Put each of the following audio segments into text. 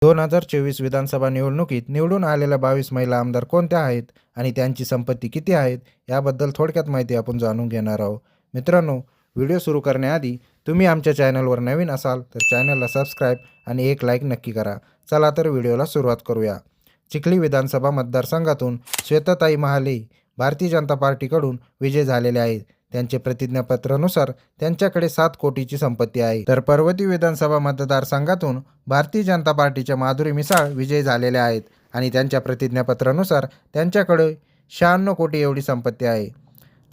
2024 विधानसभा निवडणुकीत निवडून आलेल्या 22 महिला आमदार कोणत्या आहेत आणि त्यांची संपत्ती किती आहेत याबद्दल थोडक्यात माहिती आपण जाणून घेणार आहोत. मित्रांनो, व्हिडिओ सुरू करण्याआधी तुम्ही आमच्या चॅनलवर नवीन असाल तर चॅनलला सबस्क्राईब आणि एक लाईक नक्की करा. चला तर व्हिडिओला सुरुवात करूया. चिखली विधानसभा मतदारसंघातून श्वेताताई महाले भारतीय जनता पार्टीकडून विजय झालेले आहेत. त्यांचे प्रतिज्ञापत्रानुसार त्यांच्याकडे 7 कोटीची संपत्ती आहे. तर पर्वती विधानसभा मतदारसंघातून भारतीय जनता पार्टीच्या माधुरी मिसाळ विजयी झालेल्या आहेत आणि त्यांच्या प्रतिज्ञापत्रानुसार त्यांच्याकडे 96 कोटी एवढी संपत्ती आहे.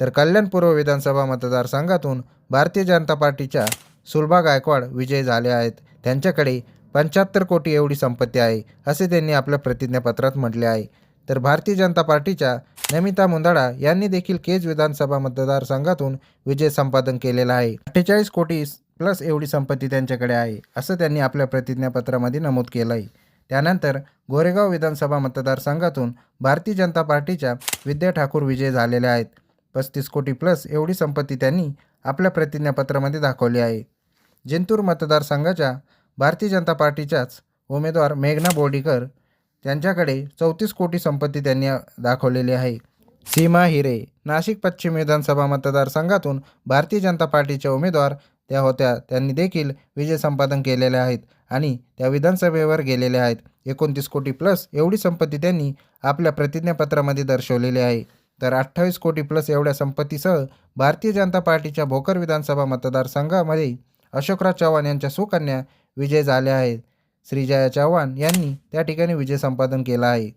तर कल्याण पूर्व विधानसभा मतदारसंघातून भारतीय जनता पार्टीच्या सुलभा गायकवाड विजयी झाले आहेत. त्यांच्याकडे 75 कोटी एवढी संपत्ती आहे असे त्यांनी आपल्या प्रतिज्ञापत्रात म्हटले आहे. तर भारतीय जनता पार्टीच्या नमिता मुंदडा यांनी देखील केज विधानसभा मतदारसंघातून विजय संपादन केलेला आहे. 48 कोटी प्लस एवढी संपत्ती त्यांच्याकडे आहे असं त्यांनी आपल्या प्रतिज्ञापत्रामध्ये नमूद केलं आहे. त्यानंतर गोरेगाव विधानसभा मतदारसंघातून भारतीय जनता पार्टीच्या विद्या ठाकूर विजय झालेल्या आहेत. 35 कोटी प्लस एवढी संपत्ती त्यांनी आपल्या प्रतिज्ञापत्रामध्ये दाखवली आहे. जिंतूर मतदारसंघाच्या भारतीय जनता पार्टीच्याच उमेदवार मेघना बोर्डीकर त्यांच्याकडे 34 कोटी संपत्ती त्यांनी दाखवलेली आहे. सीमा हिरे नाशिक पश्चिम विधानसभा मतदारसंघातून भारतीय जनता पार्टीच्या उमेदवार त्या होत्या. त्यांनी देखील विजय संपादन केलेले आहेत आणि त्या विधानसभेवर गेलेल्या आहेत. 29 कोटी प्लस एवढी संपत्ती त्यांनी आपल्या प्रतिज्ञापत्रामध्ये दर्शवलेली आहे. तर 28 कोटी प्लस एवढ्या संपत्तीसह भारतीय जनता पार्टीच्या भोकर विधानसभा मतदारसंघामध्ये अशोकराव चव्हाण यांच्या सुकन्या विजय झाल्या आहेत. श्रीजया चव्हाण यांनी त्या ठिकाणी विजय संपादन केला आहे.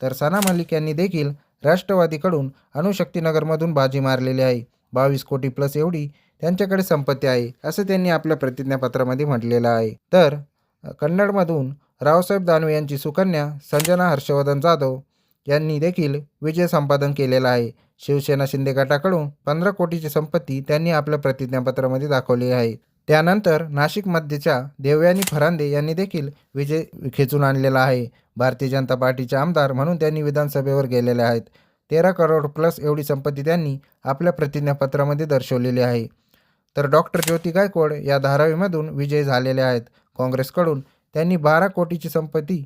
तर सना मलिक यांनी देखील राष्ट्रवादीकडून अणुशक्तीनगरमधून बाजी मारलेली आहे. 22 कोटी प्लस एवढी त्यांच्याकडे संपत्ती आहे असं त्यांनी आपल्या प्रतिज्ञापत्रामध्ये म्हटलेलं आहे. तर कन्नडमधून रावसाहेब दानवे यांची सुकन्या संजना हर्षवर्धन जाधव यांनी देखील विजय संपादन केलेला आहे. शिवसेना शिंदे गटाकडून 15 कोटीची संपत्ती त्यांनी आपल्या प्रतिज्ञापत्रामध्ये दाखवली आहे. त्यानंतर नाशिक मध्यच्या देवयानी फरांदे यांनी देखील विजय खेचून आणलेला आहे. भारतीय जनता पार्टीचे आमदार म्हणून त्यांनी विधानसभेवर गेलेले आहेत. 13 करोड प्लस एवढी संपत्ती त्यांनी आपल्या प्रतिज्ञापत्रामध्ये दर्शवलेली आहे. तर डॉक्टर ज्योती गायकवाड या धारावीमधून विजयी झालेले आहेत. काँग्रेसकडून त्यांनी 12 कोटीची संपत्ती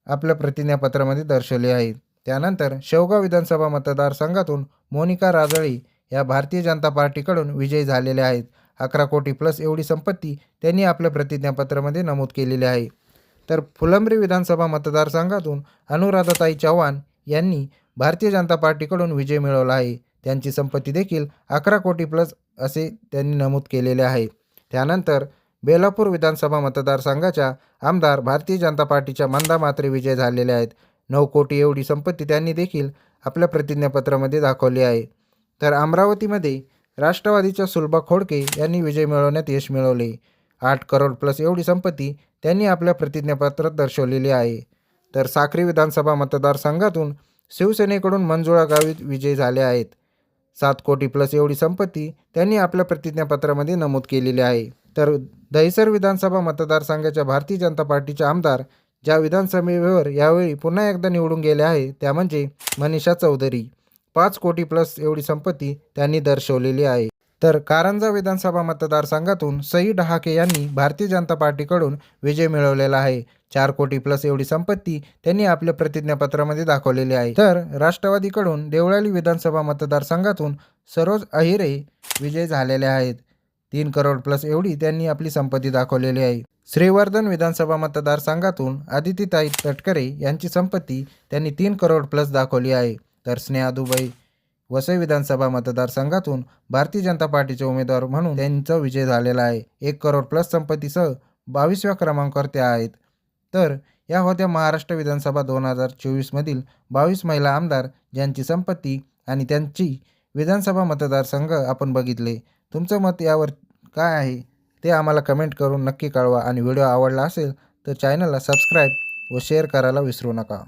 आपल्या प्रतिज्ञापत्रामध्ये दर्शवली आहे. त्यानंतर शेवगाव विधानसभा मतदारसंघातून मोनिका राजळे या भारतीय जनता पार्टीकडून विजयी झालेल्या आहेत. 11 कोटी प्लस एवढी संपत्ती त्यांनी आपल्या प्रतिज्ञापत्रामध्ये नमूद केलेली आहे. तर फुलंब्री विधानसभा मतदारसंघातून अनुराधाताई चव्हाण यांनी भारतीय जनता पार्टीकडून विजय मिळवला आहे. त्यांची संपत्ती देखील 11 कोटी प्लस असे त्यांनी नमूद केलेले आहे. त्यानंतर बेलापूर विधानसभा मतदारसंघाच्या आमदार भारतीय जनता पार्टीच्या मंदा म्हात्रे विजय झालेले आहेत. 9 कोटी एवढी संपत्ती त्यांनी देखील आपल्या प्रतिज्ञापत्रामध्ये दाखवली आहे. तर अमरावतीमध्ये राष्ट्रवादीच्या सुलभा खोडके यांनी विजय मिळवण्यात यश मिळवले. 8 करोड प्लस एवढी संपत्ती त्यांनी आपल्या प्रतिज्ञापत्रात दर्शवलेली आहे. तर साक्री विधानसभा मतदारसंघातून शिवसेनेकडून मंजुळा गावित विजय झाले आहेत. 7 कोटी प्लस एवढी संपत्ती त्यांनी आपल्या प्रतिज्ञापत्रामध्ये नमूद केलेली आहे. तर दहिसर विधानसभा मतदारसंघाच्या भारतीय जनता पार्टीचे आमदार ज्या विधानसभेवर यावेळी पुन्हा एकदा निवडून गेले आहे त्या म्हणजे मनीषा चौधरी. 5 कोटी प्लस एवढी संपत्ती त्यांनी दर्शवलेली आहे. तर कारंजा विधानसभा मतदारसंघातून सई डहाके यांनी भारतीय जनता पार्टीकडून विजय मिळवलेला आहे. 4 कोटी प्लस एवढी संपत्ती त्यांनी आपल्या प्रतिज्ञापत्रामध्ये दाखवलेली आहे. तर राष्ट्रवादीकडून देवळाली विधानसभा मतदारसंघातून सरोज अहिरे विजय झालेले आहेत. 3 करोड प्लस एवढी त्यांनी आपली संपत्ती दाखवलेली आहे. श्रीवर्धन विधानसभा मतदारसंघातून आदितीताई तटकरे यांची संपत्ती त्यांनी 3 करोड प्लस दाखवली आहे. तर स्नेहा दुबई वसई विधानसभा मतदारसंघातून भारतीय जनता पार्टीचे उमेदवार म्हणून त्यांचा विजय झालेला आहे. 1 करोड प्लस संपत्तीसह 22व्या क्रमांकावर त्या आहेत. तर या होत्या महाराष्ट्र विधानसभा 2024 मधील 22 महिला आमदार ज्यांची संपत्ती आणि त्यांची विधानसभा मतदारसंघ आपण बघितले. तुमचं मत यावर काय आहे ते आम्हाला कमेंट करून नक्की कळवा आणि व्हिडिओ आवडला असेल तर चॅनलला सबस्क्राईब व शेअर करायला विसरू नका.